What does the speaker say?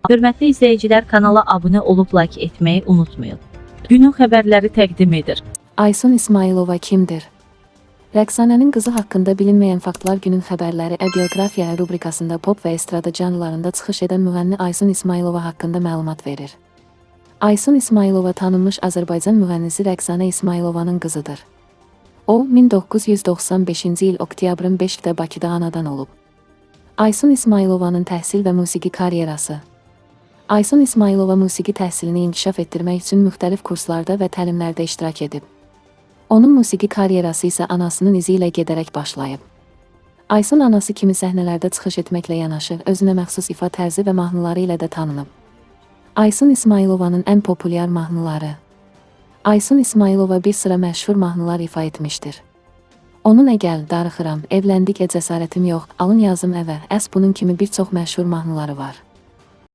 Hörmətli izləyicilər, kanala abunə olub like etməyi unutmayın. Günün xəbərləri təqdim edir. Aysun İsmailova kimdir? Rəqsanənin qızı haqqında bilinməyən faktlar günün xəbərləri bioqrafiya rubrikasında pop və estrada janrlarında çıxış edən müğənni Aysun İsmailova haqqında məlumat verir. Aysun İsmailova tanınmış Azərbaycan müğənnisi Rəqsanə İsmailovanın qızıdır. O, 1995-ci il oktyabrın 5-də Bakıda anadan olub. Aysun İsmailovanın təhsil və musiqi karyerası. Aysun İsmailova musiqi təhsilini inkişaf etdirmək üçün müxtəlif kurslarda və təlimlərdə iştirak edib. Onun musiqi karyerası isə anasının izi ilə gedərək başlayıb. Aysun anası kimi səhnələrdə çıxış etməklə yanaşı, özünə məxsus ifa tərzi və mahnıları ilə də tanınıb. Aysun İsmailovanın ən populyar mahnıları. Aysun İsmailova bir sıra məşhur mahnılar ifa etmişdir. Onun Əgəl, Darıxıram, Evləndik, Cəsarətim yox, Alın yazım əvə, Əs bunun kimi bir çox məşhur mahnıları var.